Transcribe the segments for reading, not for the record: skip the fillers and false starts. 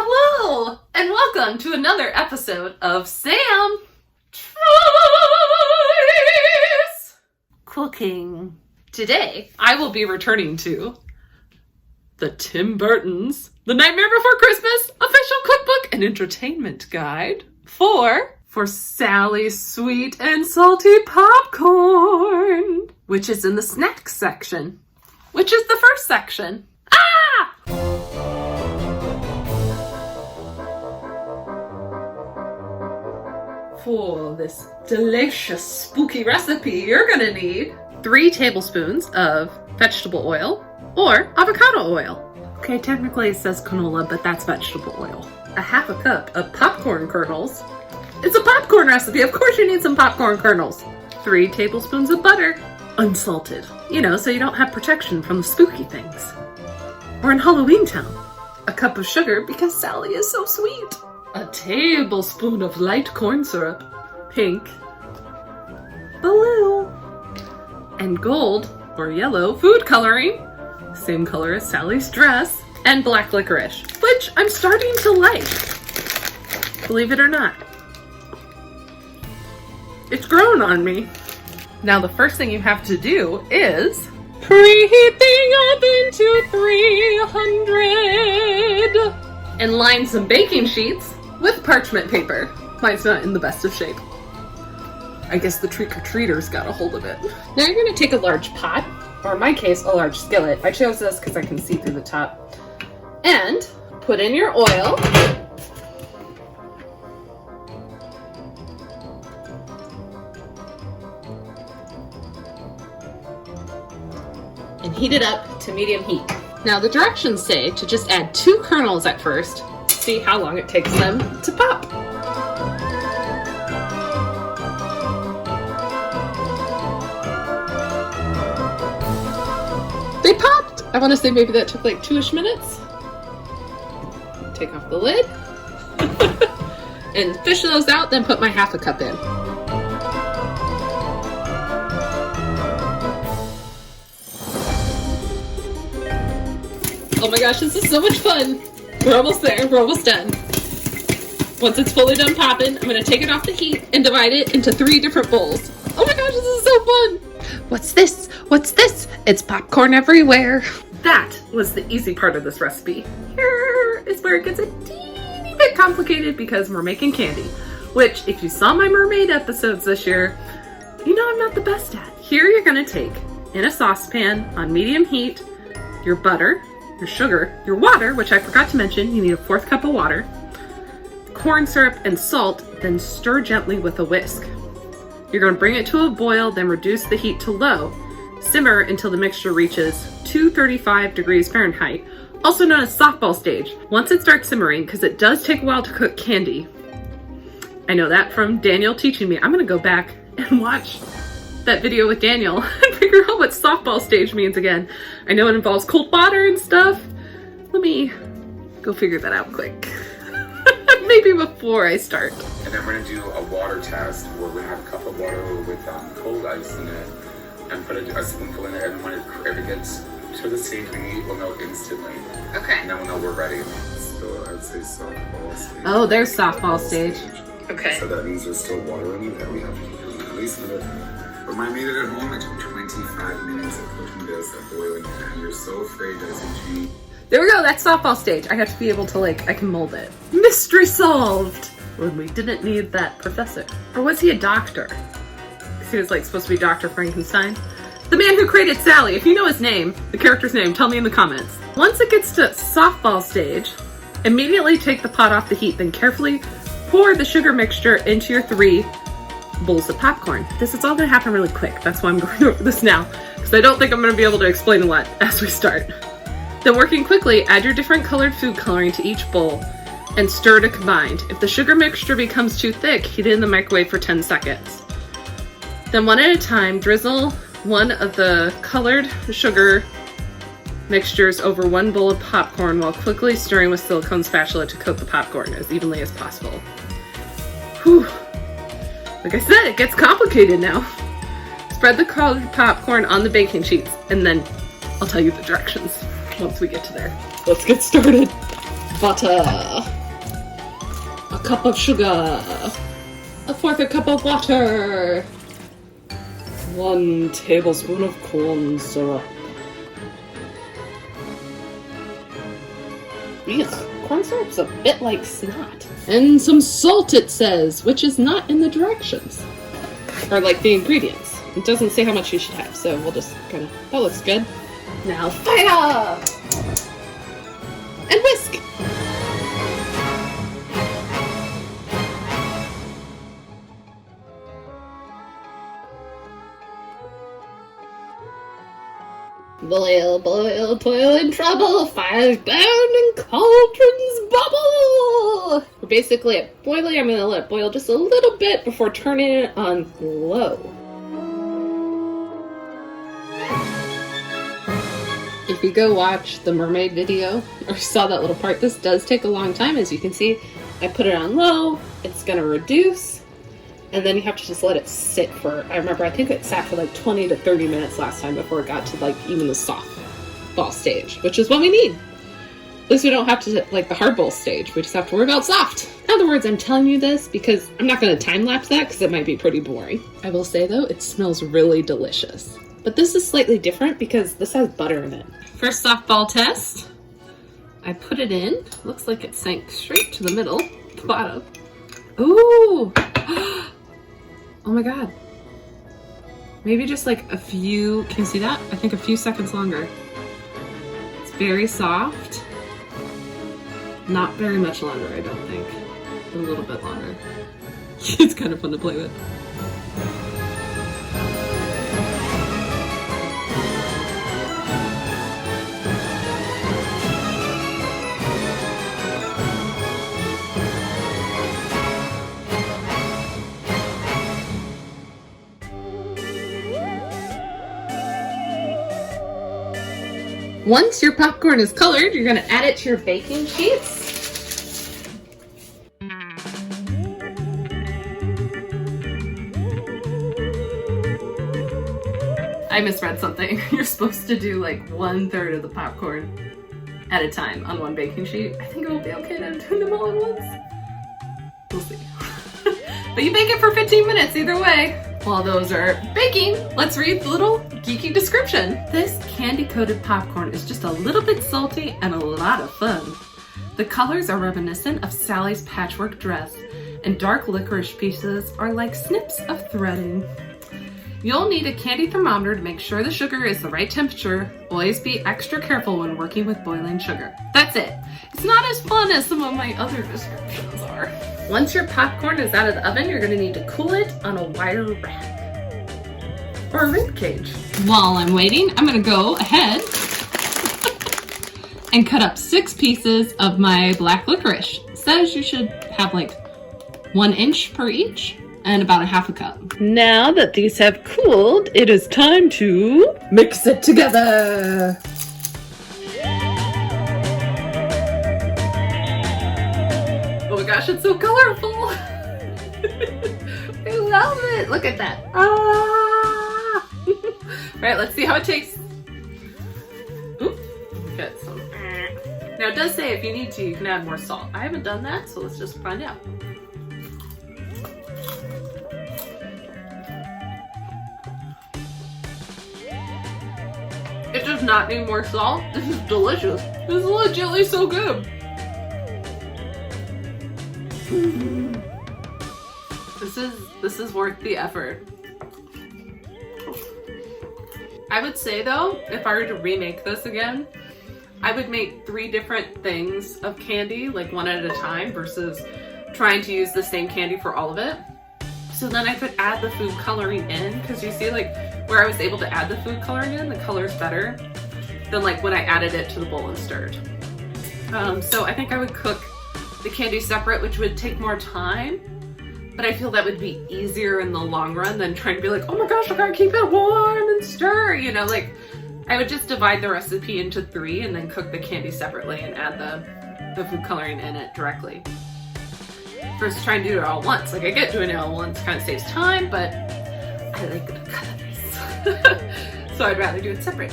Hello, and welcome to another episode of Sam Tries Cooking. Today, I will be returning to the Tim Burton's The Nightmare Before Christmas official cookbook and entertainment guide for Sally's Sweet and Salty Popcorn, which is in the snacks section, which is the first section. For this delicious, spooky recipe, you're gonna need 3 tablespoons of vegetable oil or avocado oil. Okay, technically it says canola, but that's vegetable oil. A half a cup of popcorn kernels. It's a popcorn recipe, of course you need some popcorn kernels. 3 tablespoons of butter, unsalted. You know, so you don't have protection from the spooky things. We're in Halloween Town. A cup of sugar because Sally is so sweet. A tablespoon of light corn syrup, pink, blue, and gold or yellow food coloring, same color as Sally's dress, and black licorice, which I'm starting to like, believe it or not. It's grown on me. Now the first thing you have to do is preheat the oven to 300 and line some baking sheets with parchment paper. Mine's not in the best of shape. I guess the trick-or-treaters got a hold of it. Now you're going to take a large pot, or in my case, a large skillet. I chose this because I can see through the top. And put in your oil. And heat it up to medium heat. Now the directions say to just add 2 kernels at first. See how long it takes them to pop. They popped! I want to say maybe that took like 2-ish minutes. Take off the lid. And fish those out, then put my half a cup in. Oh my gosh, this is so much fun! We're almost there. We're almost done. Once it's fully done popping, I'm going to take it off the heat and divide it into 3 different bowls. Oh my gosh, this is so fun. What's this? What's this? It's popcorn everywhere. That was the easy part of this recipe. Here is where it gets a teeny bit complicated because we're making candy, which if you saw my Mermaid episodes this year, you know I'm not the best at. Here you're going to take, in a saucepan on medium heat, your butter, your sugar, your water, which I forgot to mention, you need a 4th cup of water, corn syrup and salt, then stir gently with a whisk. You're going to bring it to a boil, then reduce the heat to low. Simmer until the mixture reaches 235 degrees Fahrenheit, also known as softball stage. Once it starts simmering, because it does take a while to cook candy, I know that from Daniel teaching me. I'm going to go back and watch that video with Daniel and figure out what softball stage means again. I know it involves cold water and stuff. Let me go figure that out quick. Maybe before I start. And then we're gonna do a water test where we have a cup of water with cold ice in it and put a spoonful in it, and when it gets to the stage we need, we'll know instantly. Okay. And then we'll know we're ready. So I'd say softball stage. Oh, there's softball stage. Okay. So that means there's still water in it, and we have to keep it at least a minute. When I made it at home, it took 25 minutes of cooking this at boiling pan. You're so afraid that it's itchy. There we go, that's softball stage. I have to be able to, I can mold it. Mystery solved! When we didn't need that professor. Or was he a doctor? Because he was, supposed to be Dr. Frankenstein. The man who created Sally. If you know his name, the character's name, tell me in the comments. Once it gets to softball stage, immediately take the pot off the heat, then carefully pour the sugar mixture into your 3 bowls of popcorn. This is all going to happen really quick. That's why I'm going over this now, because I don't think I'm going to be able to explain a lot as we start. Then working quickly, add your different colored food coloring to each bowl and stir to combine. If the sugar mixture becomes too thick, heat it in the microwave for 10 seconds. Then one at a time, drizzle one of the colored sugar mixtures over 1 bowl of popcorn while quickly stirring with silicone spatula to coat the popcorn as evenly as possible. Whew. Like I said, it gets complicated now. Spread the colored popcorn on the baking sheets, and then I'll tell you the directions once we get to there. Let's get started. Butter. cup of sugar. A fourth a cup of water. 1 tablespoon of corn syrup. Ugh, corn syrup's a bit like snot. And some salt, it says, which is not in the directions. Or like the ingredients. It doesn't say how much you should have, so we'll just kind of, that looks good. Now fire! And whisk! Boil, boil, toil and trouble, fires burn and cauldrons bubble! We're basically at boiling. I'm going to let it boil just a little bit before turning it on low. If you go watch the Mermaid video, or saw that little part, this does take a long time. As you can see, I put it on low, it's going to reduce, and then you have to just let it sit for, I remember, I think it sat for like 20 to 30 minutes last time before it got to like even the soft ball stage, which is what we need. At least we don't have to, like the hard bowl stage, we just have to worry about soft. In other words, I'm telling you this because I'm not going to time lapse that because it might be pretty boring. I will say though, it smells really delicious. But this is slightly different because this has butter in it. First softball test. I put it in. Looks like it sank straight to the middle, the bottom. Ooh! Oh my god. Maybe just like a few, can you see that? I think a few seconds longer. It's very soft. Not very much longer, I don't think. A little bit longer. It's kind of fun to play with. Once your popcorn is colored, you're going to add it to your baking sheets. I misread something. You're supposed to do like 1/3 of the popcorn at a time on one baking sheet. I think it will be okay to do them all at once. We'll see. But you bake it for 15 minutes either way. While those are baking, let's read the little geeky description. This candy-coated popcorn is just a little bit salty and a lot of fun. The colors are reminiscent of Sally's patchwork dress, and dark licorice pieces are like snips of threading. You'll need a candy thermometer to make sure the sugar is the right temperature. Always be extra careful when working with boiling sugar. That's it. It's not as fun as some of my other descriptions are. Once your popcorn is out of the oven, you're going to need to cool it on a wire rack or a rib cage. While I'm waiting, I'm going to go ahead and cut up 6 pieces of my black licorice. It says you should have like 1 inch per each and about 1/2 cup. Now that these have cooled, it is time to mix it together. Oh my gosh, it's so colorful. I love it. Look at that. Ah! Right, let's see how it tastes. Oop, got some. Now it does say if you need to, you can add more salt. I haven't done that, so let's just find out. It does not need more salt. This is delicious. This is legitimately so good. This is worth the effort. I would say though, if I were to remake this again, I would make 3 different things of candy, like one at a time, versus trying to use the same candy for all of it. So then I could add the food coloring in, because you see like where I was able to add the food coloring in, the color's better than like when I added it to the bowl and stirred. So I think I would cook the candy separate, which would take more time, but I feel that would be easier in the long run than trying to be like, oh my gosh, I gotta keep it warm and stir, you know, like I would just divide the recipe into 3 and then cook the candy separately and add the food coloring in it directly. Versus trying to do it all at once. Like I get doing it all at once, kind of saves time, but I like the colors. So I'd rather do it separate.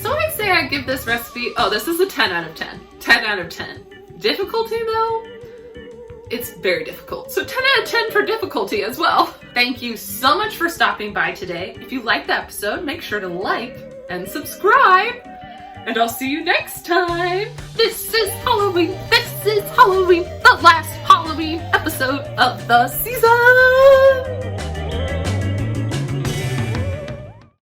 So I'd say I'd give this recipe, oh, this is a 10 out of 10. 10 out of 10. Difficulty though? it's very difficult. So 10 out of 10 for difficulty as well. Thank you so much for stopping by today. If you liked the episode, make sure to like and subscribe. And I'll see you next time. This is Halloween. This is Halloween. The last Halloween episode of the season.